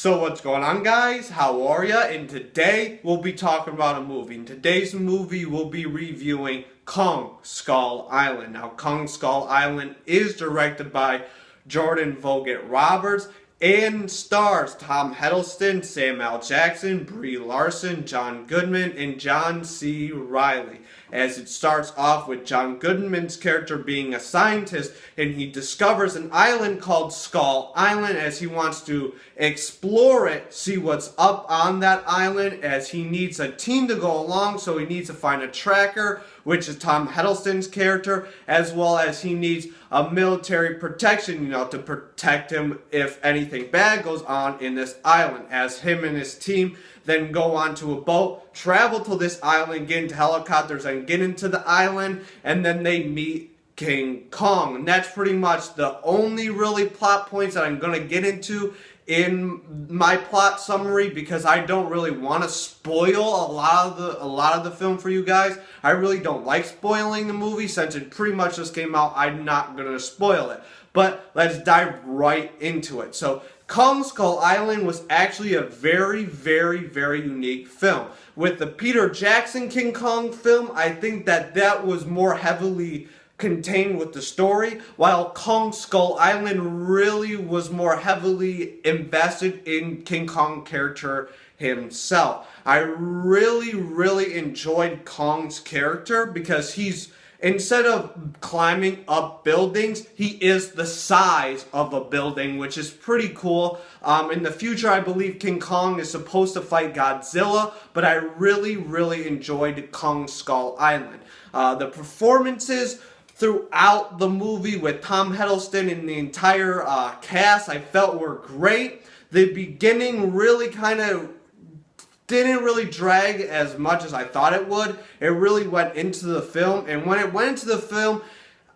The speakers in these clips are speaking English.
So what's going on, guys? How are ya? And today we'll be talking about a movie. In today's movie we'll be reviewing Kong Skull Island. Now Kong Skull Island is directed by Jordan Vogt-Roberts and stars Tom Hiddleston, Sam L. Jackson, Brie Larson, John Goodman, and John C. Reilly. As it starts off with John Goodman's character being a scientist, and he discovers an island called Skull Island as he wants to explore it, see what's up on that island, as he needs a team to go along, so he needs to find a tracker, which is Tom Hiddleston's character, as well as he needs a military protection, to protect him if anything bad goes on in this island. As him and his team then go onto a boat, travel to this island, get into helicopters and get into the island, and then they meet King Kong. And that's pretty much the only really plot points that I'm going to get into in my plot summary, because I don't really want to spoil a lot of the film for you guys. I really don't like spoiling the movie since it pretty much just came out. I'm not going to spoil it. But let's dive right into it. So Kong Skull Island was actually a very, very, very unique film. With the Peter Jackson King Kong film, I think that was more heavily contained with the story, while Kong Skull Island really was more heavily invested in King Kong character himself. I really, really enjoyed Kong's character because instead of climbing up buildings, he is the size of a building, which is pretty cool. In the future, I believe King Kong is supposed to fight Godzilla, but I really, really enjoyed Kong Skull Island. The performances throughout the movie with Tom Hiddleston and the entire cast I felt were great. The beginning really kind of didn't really drag as much as I thought it would. It really went into the film, and when it went into the film,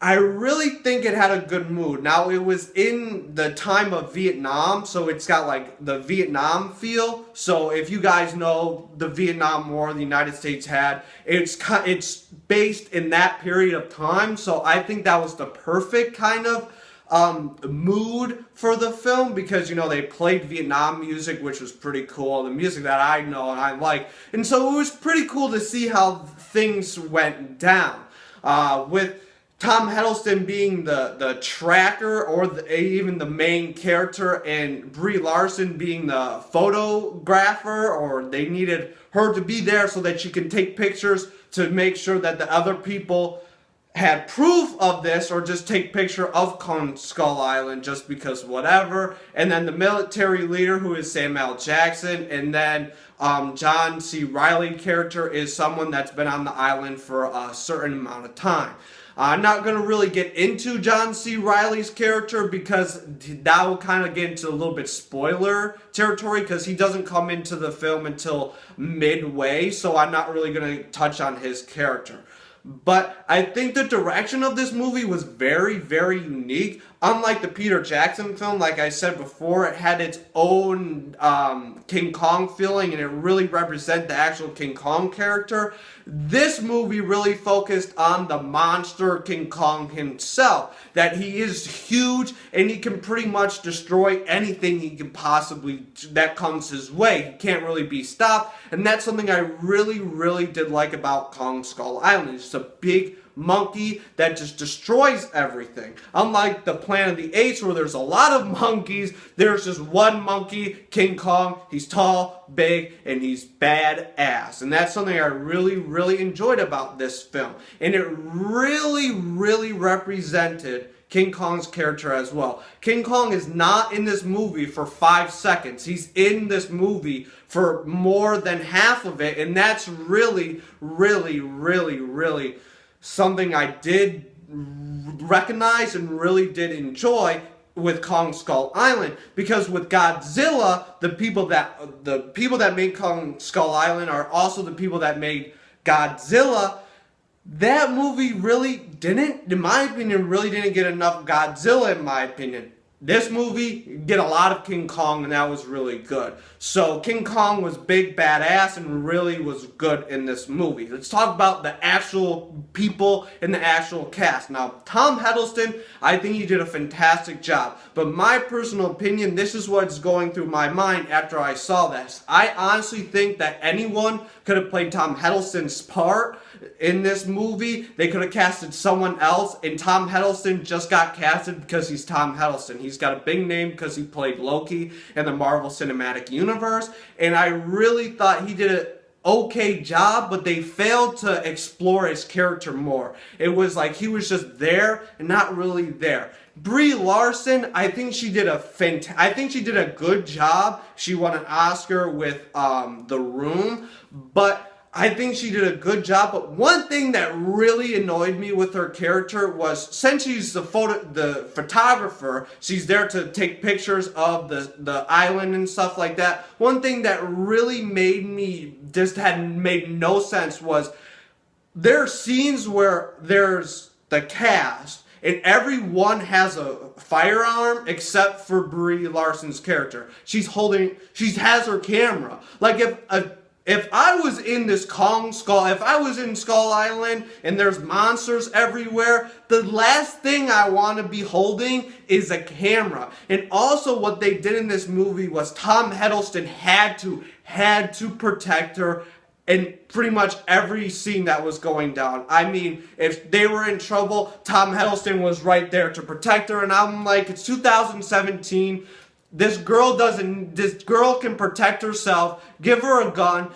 I really think it had a good mood. Now, it was in the time of Vietnam, so it's got like the Vietnam feel. So if you guys know the Vietnam War the United States had, it's based in that period of time. So I think that was the perfect kind of mood for the film, because they played Vietnam music, which was pretty cool, the music that I know and I like, and so it was pretty cool to see how things went down, with Tom Hiddleston being the tracker, or even the main character, and Brie Larson being the photographer, or they needed her to be there so that she can take pictures to make sure that the other people had proof of this, or just take picture of Kong Skull Island just because whatever. And then the military leader, who is Sam L. Jackson, and then John C. Reilly character is someone that's been on the island for a certain amount of time. I'm not going to really get into John C. Reilly's character because that will kind of get into a little bit spoiler territory, because he doesn't come into the film until midway, so I'm not really going to touch on his character. But I think the direction of this movie was very, very unique. Unlike the Peter Jackson film, like I said before, it had its own King Kong feeling, and it really represented the actual King Kong character. This movie really focused on the monster King Kong himself, that he is huge and he can pretty much destroy anything he can possibly that comes his way. He can't really be stopped, and that's something I really, really did like about Kong Skull Island. It's a big monkey that just destroys everything. Unlike the Planet of the Apes, where there's a lot of monkeys, there's just one monkey, King Kong. He's tall, big, and he's badass. And that's something I really, really enjoyed about this film. And it really, really represented King Kong's character as well. King Kong is not in this movie for 5 seconds. He's in this movie for more than half of it, and that's really, really, really, really something I did recognize and really did enjoy with Kong Skull Island, because with Godzilla, the people that made Kong Skull Island are also the people that made Godzilla. That movie really didn't, in my opinion, really didn't get enough Godzilla, in my opinion. This movie did a lot of King Kong, and that was really good. So King Kong was big, badass, and really was good in this movie. Let's talk about the actual people in the actual cast. Now, Tom Hiddleston, I think he did a fantastic job. But my personal opinion, this is what's going through my mind after I saw this. I honestly think that anyone could have played Tom Hiddleston's part in this movie. They could have casted someone else, and Tom Hiddleston just got casted because he's Tom Hiddleston. He's got a big name because he played Loki in the Marvel Cinematic Universe, and I really thought he did an okay job, but they failed to explore his character more. It was like he was just there and not really there. Brie Larson, I think she did a good job. She won an Oscar with The Room, but I think she did a good job. But one thing that really annoyed me with her character was, since she's the photographer, she's there to take pictures of the island and stuff like that. One thing that really made no sense was there are scenes where there's the cast and everyone has a firearm except for Brie Larson's character. She has her camera. Like if I was in this if I was in Skull Island and there's monsters everywhere, the last thing I want to be holding is a camera. And also what they did in this movie was Tom Hiddleston had to protect her in pretty much every scene that was going down. I mean, if they were in trouble, Tom Hiddleston was right there to protect her, and I'm like, it's 2017. This girl can protect herself. Give her a gun.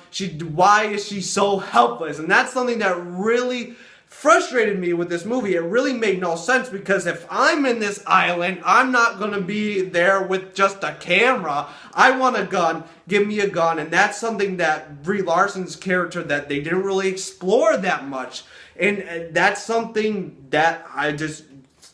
Why is she so helpless? And that's something that really frustrated me with this movie. It really made no sense, because if I'm in this island, I'm not going to be there with just a camera. I want a gun. Give me a gun. And that's something that Brie Larson's character, that they didn't really explore that much. And that's something that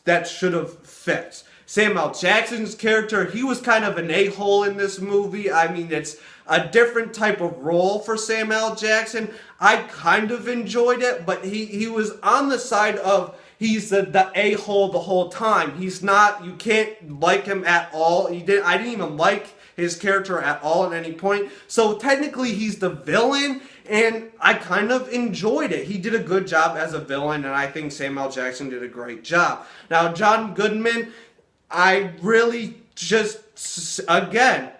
that should have fixed. Samuel Jackson's character, he was kind of an a-hole in this movie. I mean, it's a different type of role for Samuel Jackson. I kind of enjoyed it, but he was on the side of, he's the a-hole the whole time. He's not, you can't like him at all. I didn't even like his character at all at any point. So technically he's the villain, and I kind of enjoyed it. He did a good job as a villain, and I think Samuel Jackson did a great job. Now, John Goodman, I really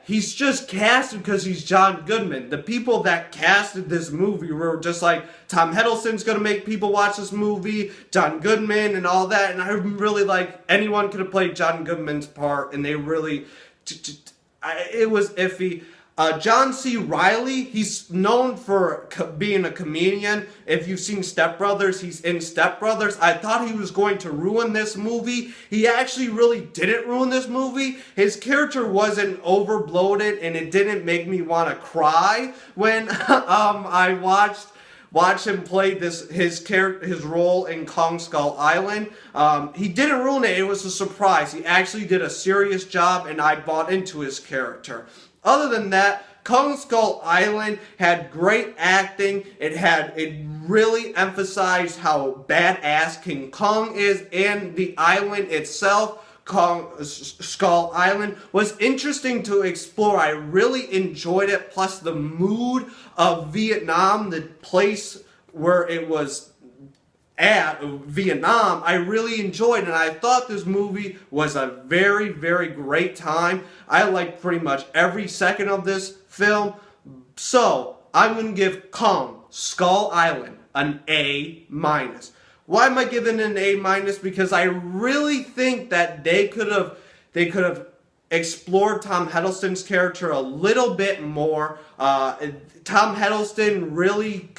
he's just casted because he's John Goodman. The people that casted this movie were just like, Tom Hiddleston's going to make people watch this movie, John Goodman and all that, and I really like, anyone could have played John Goodman's part, and they really, it was iffy. John C. Reilly, he's known for being a comedian. If you've seen Step Brothers, he's in Step Brothers. I thought he was going to ruin this movie. He actually really didn't ruin this movie. His character wasn't overbloated, and it didn't make me want to cry when I watched him play his role in Kong Skull Island. He didn't ruin it. It was a surprise. He actually did a serious job, and I bought into his character. Other than that, Kong Skull Island had great acting. It really emphasized how badass King Kong is, and the island itself, Skull Island, was interesting to explore. I really enjoyed it. Plus the mood of Vietnam, the place where it was at, Vietnam, I really enjoyed, and I thought this movie was a very, very great time. I liked pretty much every second of this film. So I'm going to give Kong Skull Island an A-. Why am I giving it an A-? Because I really think that they could have explored Tom Hiddleston's character a little bit more. Tom Hiddleston really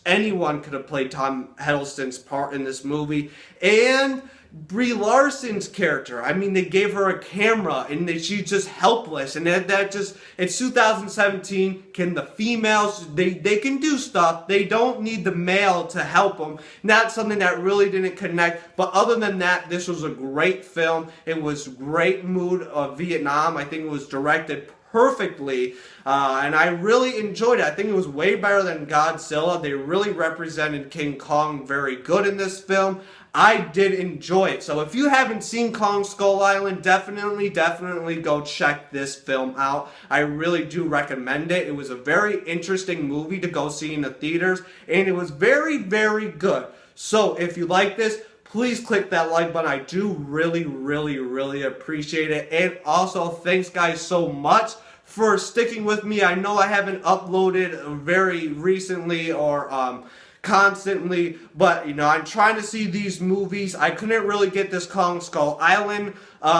anyone could have played Tom Hiddleston's part in this movie. And Brie Larson's character, I mean, they gave her a camera, and she's just helpless, and it's 2017. Can the females, they can do stuff. They don't need the male to help them. Not something that really didn't connect, but other than that, this was a great film. It was great mood of Vietnam. I think it was directed perfectly, and I really enjoyed it. I think it was way better than Godzilla. They really represented King Kong very good in this film. I did enjoy it. So if you haven't seen Kong Skull Island, definitely go check this film out. I really do recommend it. It was a very interesting movie to go see in the theaters, and it was very good. So if you like this, please click that like button. I do really appreciate it. And also, thanks guys so much for sticking with me. I know I haven't uploaded very recently or constantly, but you know, I'm trying to see these movies. I couldn't really get this Kong Skull Island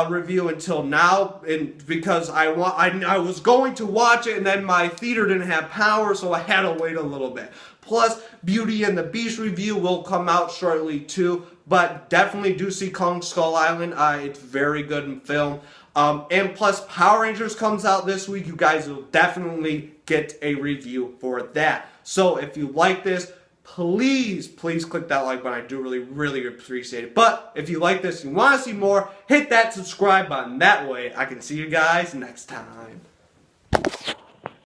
review until now, and because I was going to watch it, and then my theater didn't have power, so I had to wait a little bit. Plus, Beauty and the Beast review will come out shortly too, but definitely do see Kong Skull Island. It's very good in film. And plus, Power Rangers comes out this week. You guys will definitely get a review for that. So if you like this, please click that like button. I do really appreciate it. But if you like this and you want to see more, hit that subscribe button. That way I can see you guys next time.